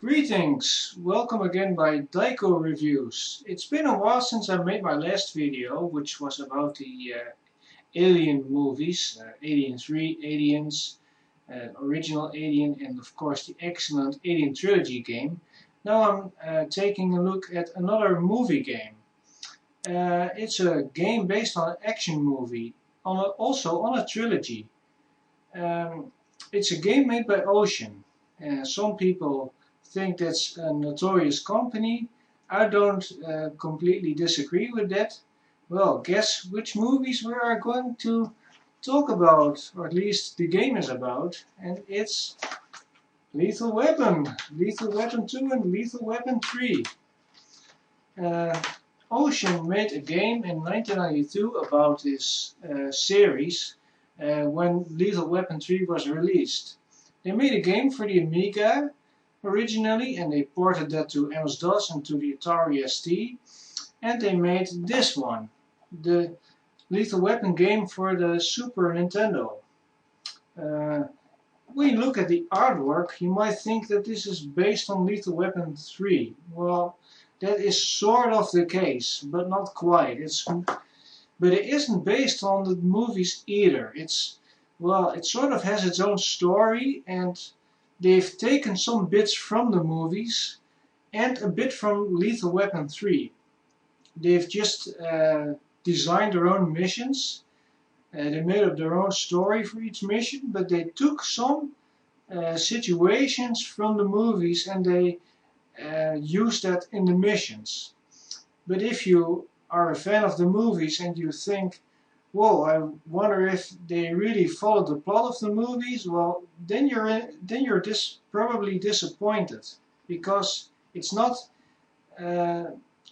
Greetings! Welcome again by DYKO Reviews. It's been a while since I made my last video, which was about the Alien movies, Alien 3, Aliens, original Alien, and of course the excellent Alien Trilogy game. Now I'm taking a look at another movie game. It's a game based on an action movie, also on a trilogy. It's a game made by Ocean. Some people think that's a notorious company. I don't completely disagree with that. Well, guess which movies we are going to talk about, or at least the game is about, and it's Lethal Weapon, Lethal Weapon 2 and Lethal Weapon 3. Ocean made a game in 1992 about this series when Lethal Weapon 3 was released. They made a game for the Amiga originally, and they ported that to MS-DOS and to the Atari ST, and they made this one, the Lethal Weapon game for the Super Nintendo. When you look at the artwork, you might think that this is based on Lethal Weapon 3. Well, that is sort of the case, but not quite. But it isn't based on the movies either. It sort of has its own story, and they've taken some bits from the movies and a bit from Lethal Weapon 3. They've just designed their own missions. They made up their own story for each mission, but they took some situations from the movies and they used that in the missions. But if you are a fan of the movies and you think, whoa, I wonder if they really followed the plot of the movies, well, then you're probably disappointed, because it's not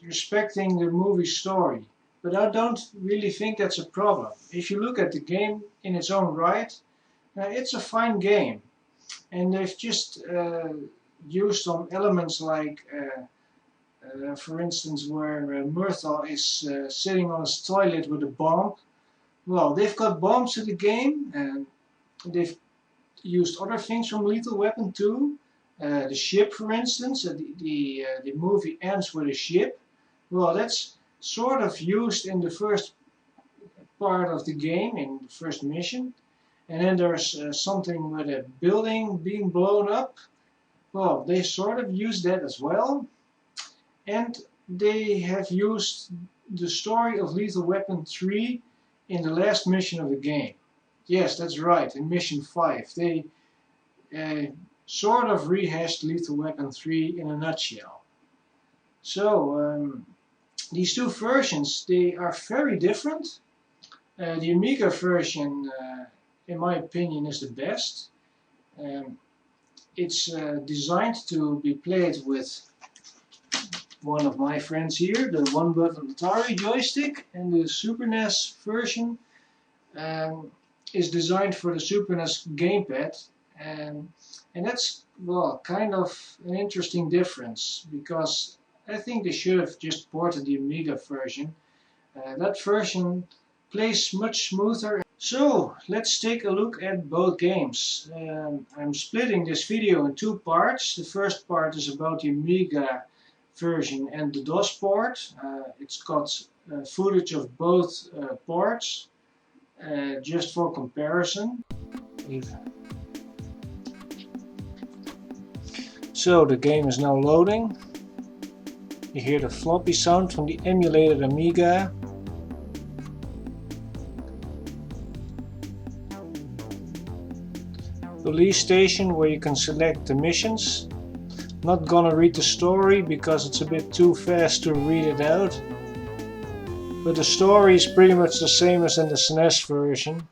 respecting the movie story. But I don't really think that's a problem. If you look at the game in its own right, it's a fine game. And they've just used some elements like, for instance, where Murtaugh is sitting on his toilet with a bomb. Well, they've got bombs in the game, and they've used other things from Lethal Weapon 2. The ship, for instance, the movie ends with a ship. Well, that's sort of used in the first part of the game, in the first mission. And then there's something with a building being blown up. Well, they sort of use that as well. And they have used the story of Lethal Weapon 3 in the last mission of the game. Yes, that's right, in mission 5. They sort of rehashed Lethal Weapon 3 in a nutshell. So, these two versions, they are very different. The Amiga version, in my opinion, is the best. It's designed to be played with one of my friends here, the one-button Atari joystick, and the Super NES version is designed for the Super NES gamepad, and that's, well, kind of an interesting difference, because I think they should have just ported the Amiga version. That version plays much smoother. So let's take a look at both games. I'm splitting this video in two parts. The first part is about the Amiga version and the DOS port. It's got footage of both ports, just for comparison. So the game is now loading. You hear the floppy sound from the emulated Amiga. Police station, where you can select the missions. Not gonna read the story because it's a bit too fast to read it out. But the story is pretty much the same as in the SNES version.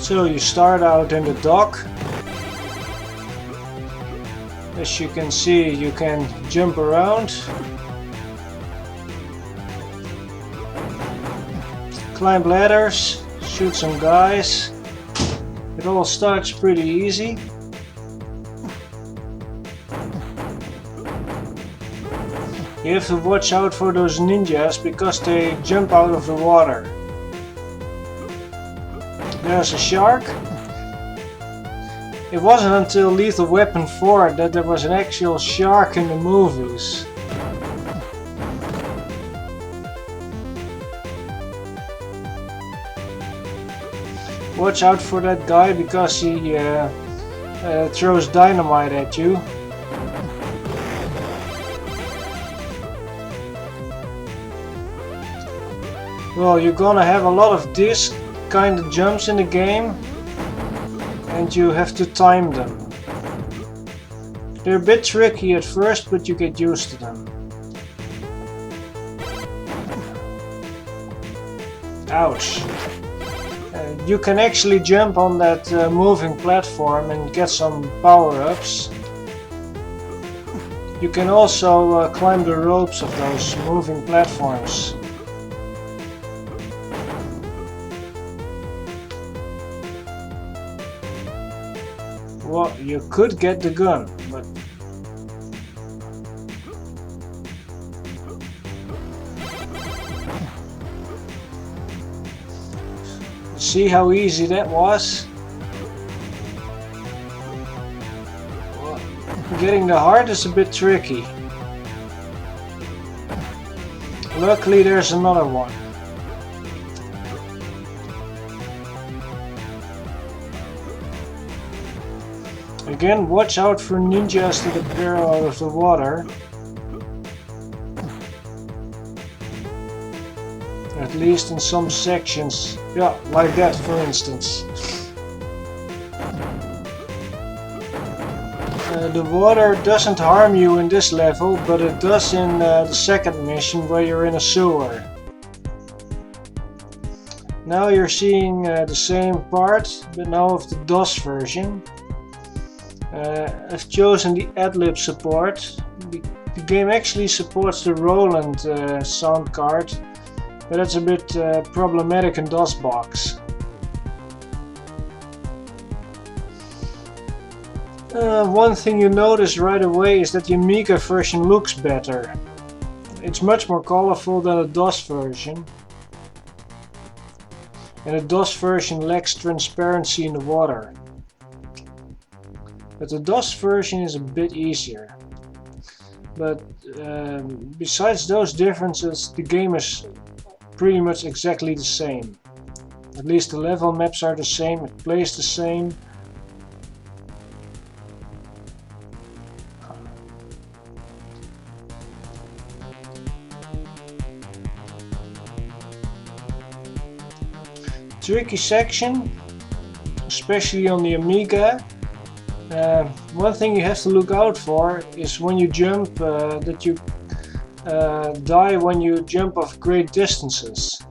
So you start out in the dock, As you can see, you can jump around, climb ladders, shoot some guys. It all starts pretty easy. You have to watch out for those ninjas because they jump out of the water. There's a shark. It wasn't until Lethal Weapon 4 that there was an actual shark in the movies. Watch out for that guy because he throws dynamite at you. Well, you're gonna have a lot of this kind of jumps in the game, and you have to time them. They're a bit tricky at first, but you get used to them. Ouch. You can actually jump on that moving platform and get some power-ups. You can also climb the ropes of those moving platforms. Well, you could get the gun, but see how easy that was? Well, getting the heart is a bit tricky. Luckily there's another one. Again, watch out for ninjas that appear out of the water. At least in some sections. Yeah, like that for instance. The water doesn't harm you in this level, but it does in the second mission where you're in a sewer. Now you're seeing the same part, but now of the DOS version. I've chosen the ad-lib support. The game actually supports the Roland sound card, but that's a bit problematic in DOSBox. One thing you notice right away is that the Amiga version looks better. It's much more colorful than the DOS version. And the DOS version lacks transparency in the water. But the DOS version is a bit easier. But besides those differences, the game is pretty much exactly the same. At least the level maps are the same, it plays the same. Tricky section, especially on the Amiga. One thing you have to look out for is when you jump that you die when you jump off great distances.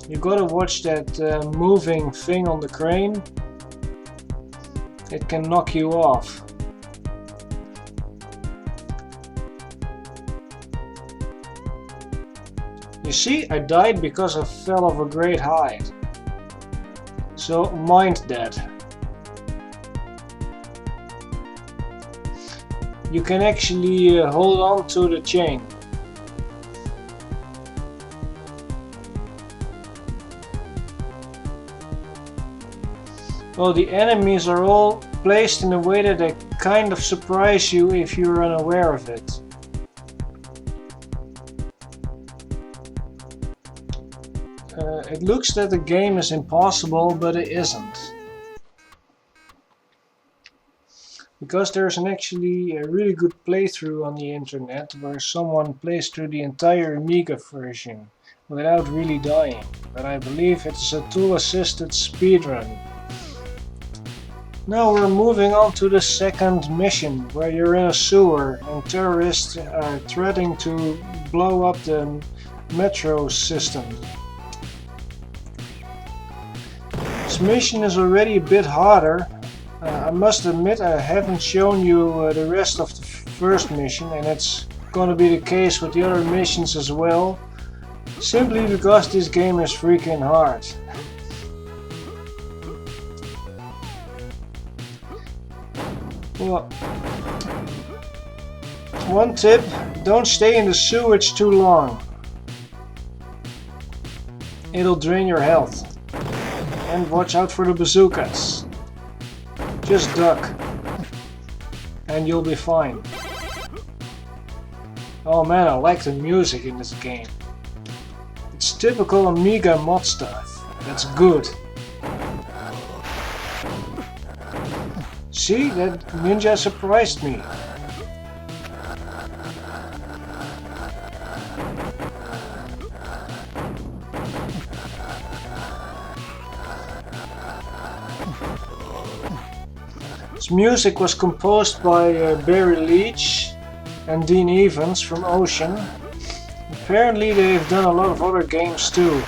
You gotta watch that moving thing on the crane. It can knock you off. You see, I died because I fell off a great height. So mind that. You can actually hold on to the chain. Well, the enemies are all placed in a way that they kind of surprise you if you're unaware of it. It looks that the game is impossible, but it isn't. Because there's actually a really good playthrough on the internet where someone plays through the entire Amiga version without really dying. But I believe it's a tool-assisted speedrun. Now we're moving on to the second mission where you're in a sewer and terrorists are threatening to blow up the metro system. This mission is already a bit harder, I must admit I haven't shown you the rest of the first mission, and it's gonna be the case with the other missions as well, simply because this game is freaking hard. Well, one tip, don't stay in the sewage too long. It'll drain your health. And watch out for the bazookas. Just duck. And you'll be fine. Oh man, I like the music in this game. It's typical Amiga mod stuff. That's good. See, that ninja surprised me. This music was composed by Barry Leach and Dean Evans from Ocean. Apparently they've done a lot of other games too.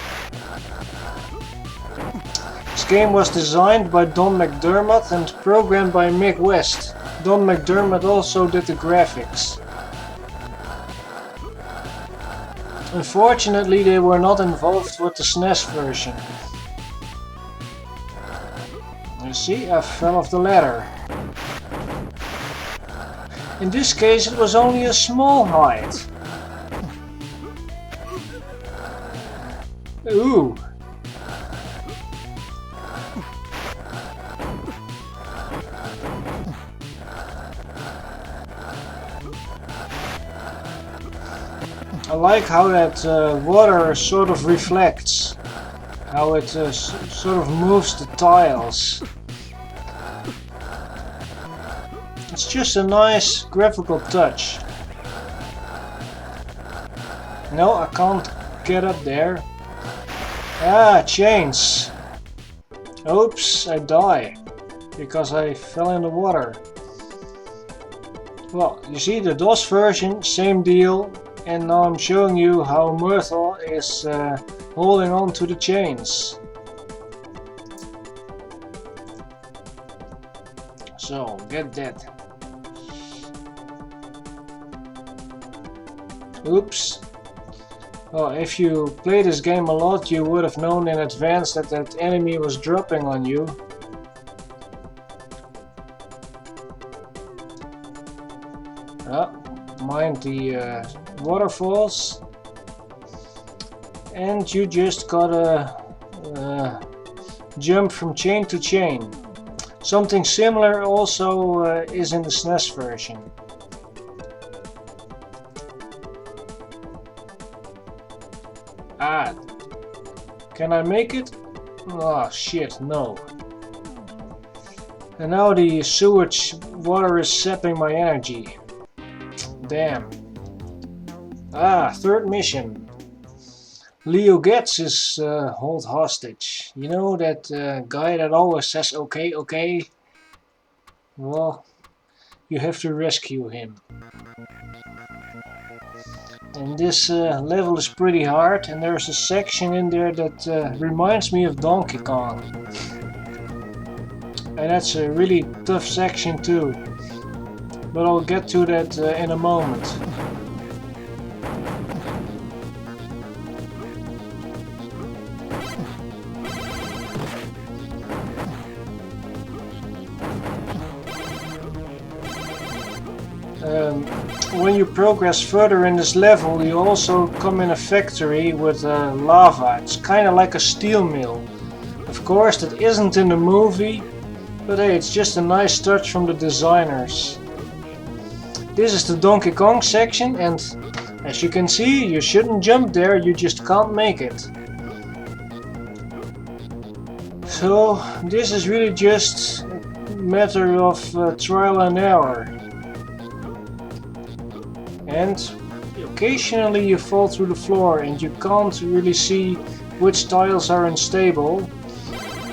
This game was designed by Don McDermott and programmed by Mick West. Don McDermott also did the graphics. Unfortunately, they were not involved with the SNES version. You see, I fell off the ladder. In this case, it was only a small height. Ooh. I like how that water sort of reflects, how it sort of moves the tiles. It's just a nice graphical touch. No, I can't get up there. Ah, chains. Oops, I die because I fell in the water. Well, you see, the DOS version, same deal. And now I'm showing you how Myrtle is holding on to the chains. So, get that. Oops. Well, if you play this game a lot, you would have known in advance that that enemy was dropping on you. Mind the waterfalls, and you just gotta jump from chain to chain. Something similar also is in the SNES version. Ah, can I make it? Oh shit, no. And now the sewage water is sapping my energy. Damn. Ah, third mission. Leo Getz is held hostage. You know that guy that always says okay, okay? Well, you have to rescue him. And this level is pretty hard, and there's a section in there that reminds me of Donkey Kong. And that's a really tough section too. But I'll get to that in a moment. When you progress further in this level, you also come in a factory with lava. It's kind of like a steel mill. Of course, that isn't in the movie, but hey, it's just a nice touch from the designers. This is the Donkey Kong section, and as you can see, you shouldn't jump there, you just can't make it. So this is really just a matter of trial and error. And occasionally you fall through the floor and you can't really see which tiles are unstable.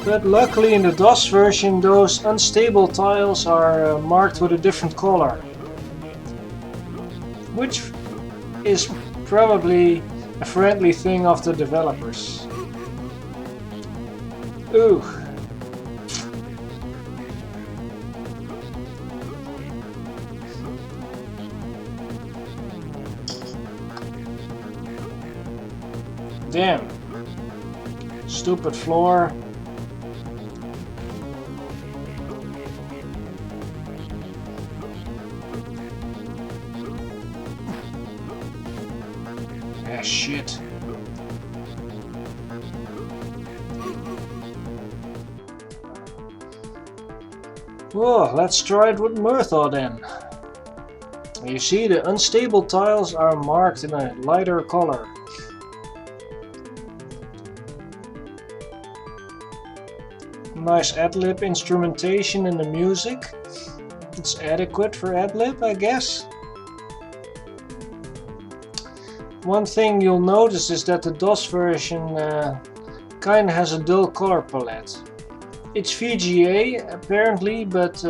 But luckily in the DOS version those unstable tiles are marked with a different color. Which is probably a friendly thing of the developers. Ooh. Damn. Stupid floor. Ah, shit. Whoa, let's try it with Murthaw then. You see, the unstable tiles are marked in a lighter color. Nice ad-lib instrumentation in the music. It's adequate for ad-lib, I guess. One thing you'll notice is that the DOS version kinda has a dull color palette. It's VGA apparently, but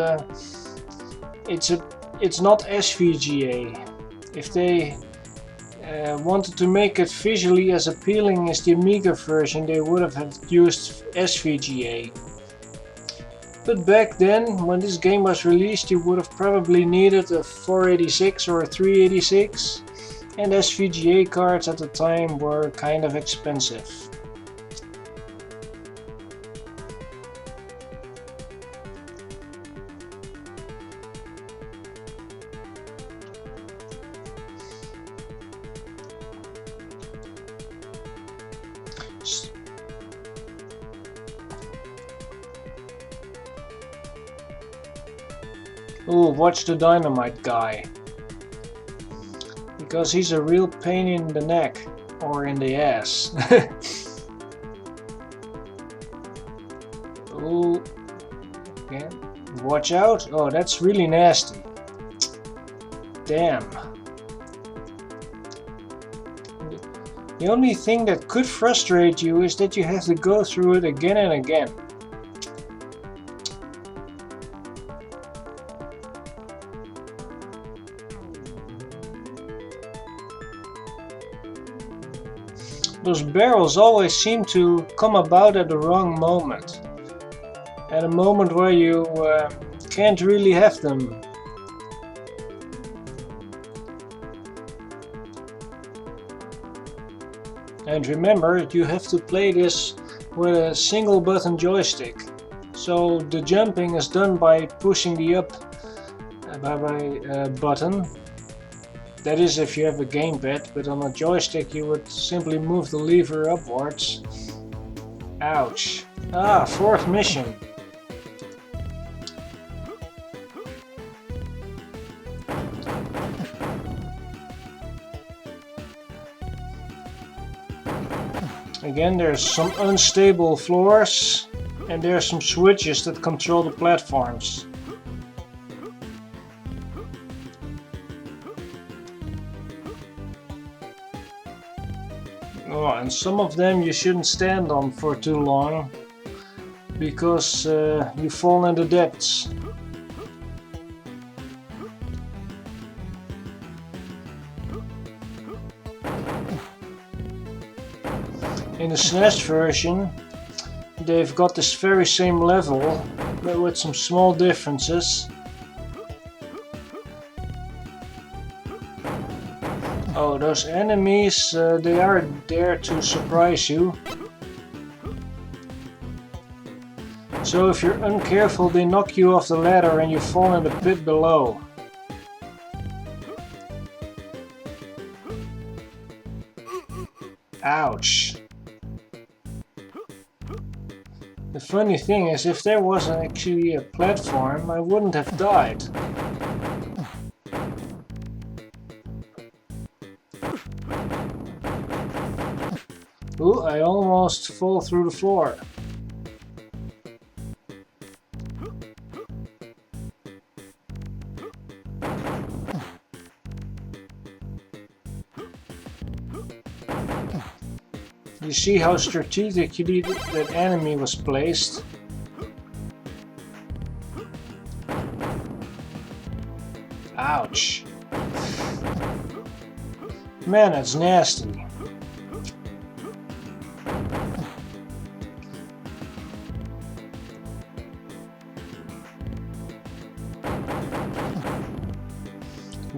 it's not SVGA. If they wanted to make it visually as appealing as the Amiga version, they would have used SVGA. But back then, when this game was released, you would have probably needed a 486 or a 386, and SVGA cards at the time were kind of expensive. Ooh, watch the dynamite guy. Because he's a real pain in the neck. Or in the ass. Ooh. Yeah. Watch out. Oh, that's really nasty. Damn. The only thing that could frustrate you is that you have to go through it again and again. Those barrels always seem to come about at the wrong moment. At a moment where you can't really have them. And remember, you have to play this with a single button joystick. So the jumping is done by pushing the up button. That is if you have a gamepad, but on a joystick you would simply move the lever upwards. Ouch. Ah, fourth mission. Again, there's some unstable floors, and there's some switches that control the platforms. Oh, and some of them you shouldn't stand on for too long, because you fall in the depths. In the SNES version, they've got this very same level, but with some small differences. Oh, those enemies, they are there to surprise you. So if you're uncareful, they knock you off the ladder and you fall in the pit below. Ouch. The funny thing is, if there wasn't actually a platform, I wouldn't have died. Ooh, I almost fall through the floor. You see how strategically that enemy was placed? Ouch. Man, that's nasty.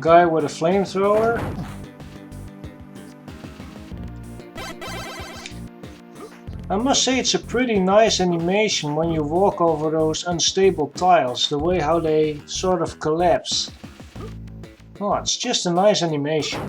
Guy with a flamethrower. I must say it's a pretty nice animation when you walk over those unstable tiles, the way how they sort of collapse. Oh, it's just a nice animation.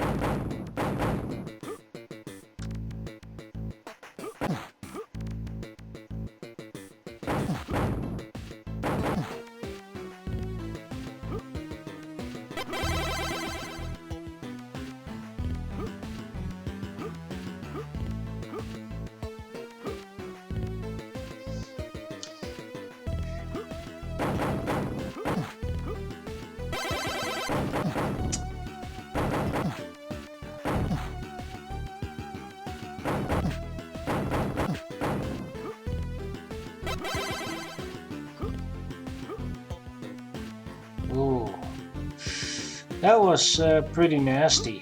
Ooh, that was pretty nasty.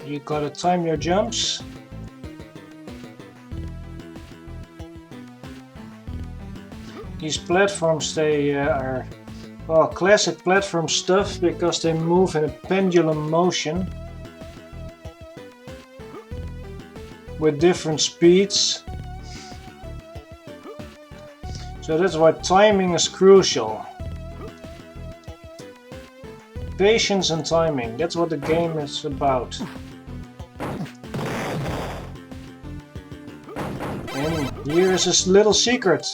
You gotta time your jumps. These platforms, they are well, classic platform stuff because they move in a pendulum motion with different speeds. So that's why timing is crucial. Patience and timing, that's what the game is about. And here's this little secret.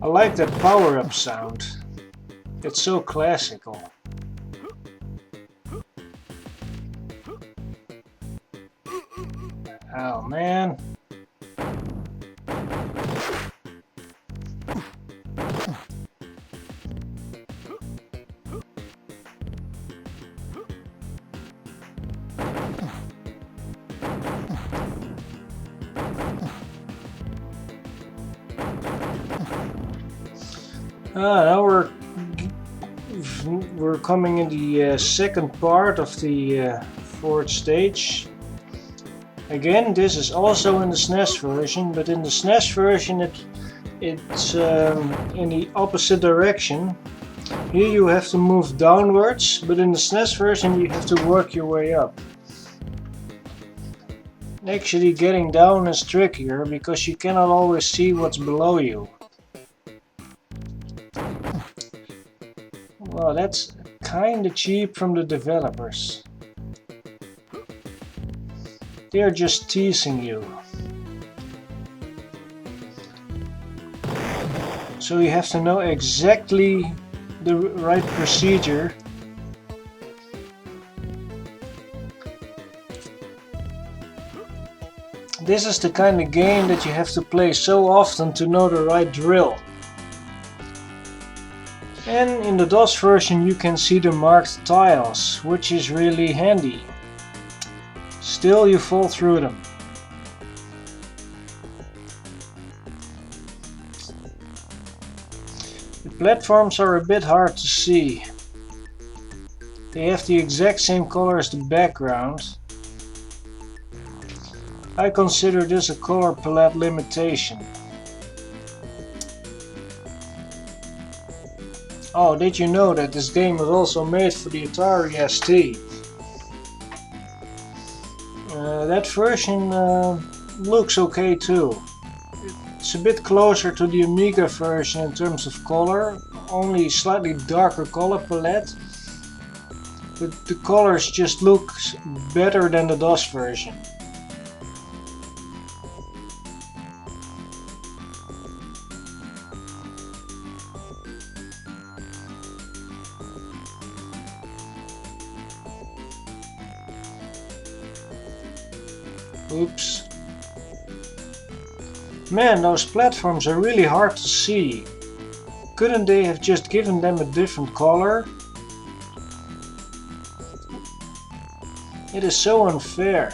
I like that power-up sound. It's so classical. Oh man. Now we're coming in the second part of the fourth stage. Again, this is also in the SNES version, but in the SNES version it's in the opposite direction. Here you have to move downwards, but in the SNES version you have to work your way up. Actually, getting down is trickier because you cannot always see what's below you. Well, that's kinda cheap from the developers. They're just teasing you. So you have to know exactly the right procedure. This is the kind of game that you have to play so often to know the right drill. And in the DOS version you can see the marked tiles, which is really handy. Still, you fall through them. The platforms are a bit hard to see. They have the exact same color as the background. I consider this a color palette limitation. Oh, did you know that this game was also made for the Atari ST? That version looks okay too. It's a bit closer to the Amiga version in terms of color, only slightly darker color palette. But the colors just look better than the DOS version. Oops. Man, those platforms are really hard to see. Couldn't they have just given them a different color? It is so unfair.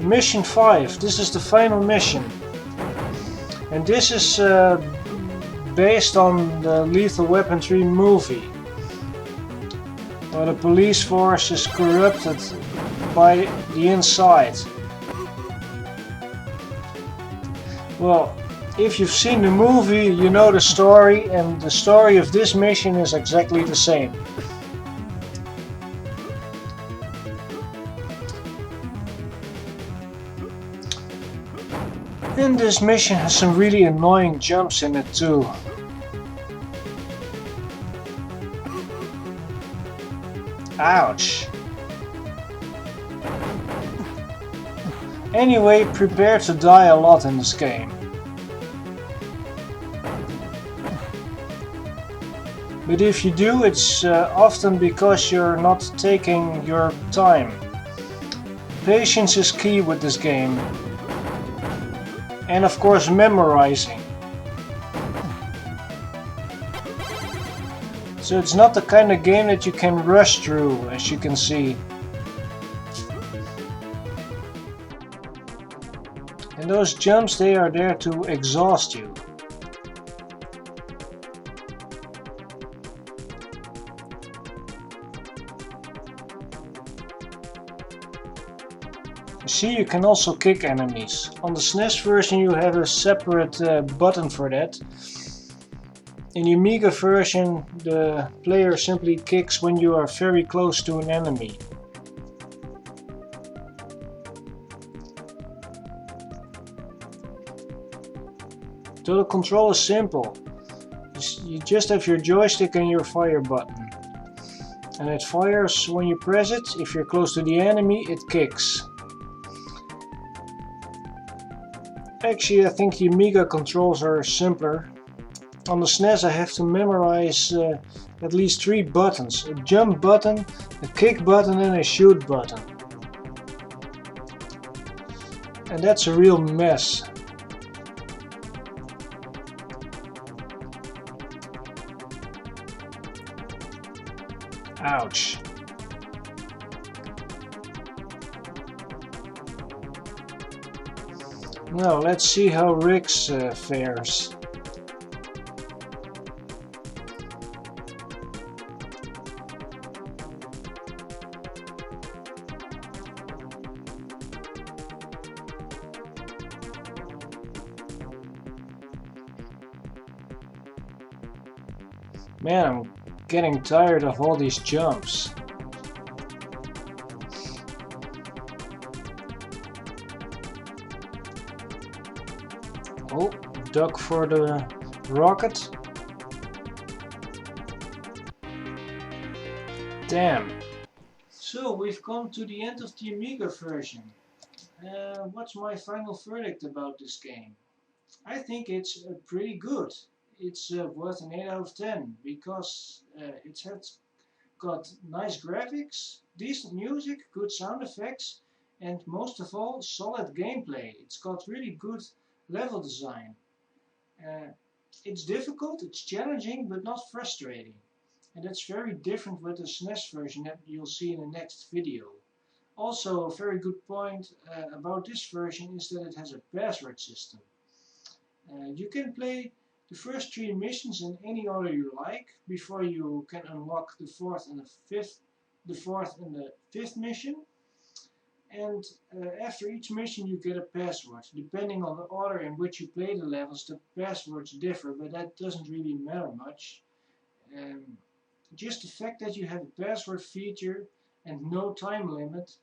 Mission 5, this is the final mission. And this is based on the Lethal Weapon 3 movie. Well, the police force is corrupted by the inside. Well, if you've seen the movie, you know the story, and the story of this mission is exactly the same. And this mission has some really annoying jumps in it too. Ouch. Anyway, prepare to die a lot in this game. But if you do, it's often because you're not taking your time. Patience is key with this game. And of course memorizing. So it's not the kind of game that you can rush through, as you can see. And those jumps, they are there to exhaust you. You see, you can also kick enemies. On the SNES version you have a separate button for that. In the Amiga version the player simply kicks when you are very close to an enemy. So the control is simple. You just have your joystick and your fire button. And it fires when you press it. If you're close to the enemy, it kicks. Actually, I think the Amiga controls are simpler. On the SNES I have to memorize at least 3 buttons. A jump button, a kick button and a shoot button. And that's a real mess. Ouch. Now let's see how Rick's fares. Man, I'm getting tired of all these jumps. Oh, duck for the rocket. Damn. So we've come to the end of the Amiga version. What's my final verdict about this game? I think it's pretty good. It's worth an 8 out of 10 because it's got nice graphics, decent music, good sound effects, and most of all, solid gameplay. It's got really good level design. It's difficult, it's challenging, but not frustrating. And that's very different with the SNES version that you'll see in the next video. Also, a very good point about this version is that it has a password system. You can play the first 3 missions in any order you like before you can unlock the 4th and the 5th mission. And after each mission you get a password. Depending on the order in which you play the levels, the passwords differ, but that doesn't really matter much. Just the fact that you have a password feature and no time limit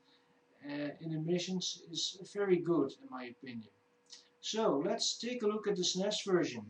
in the missions is very good in my opinion. So let's take a look at the SNES version.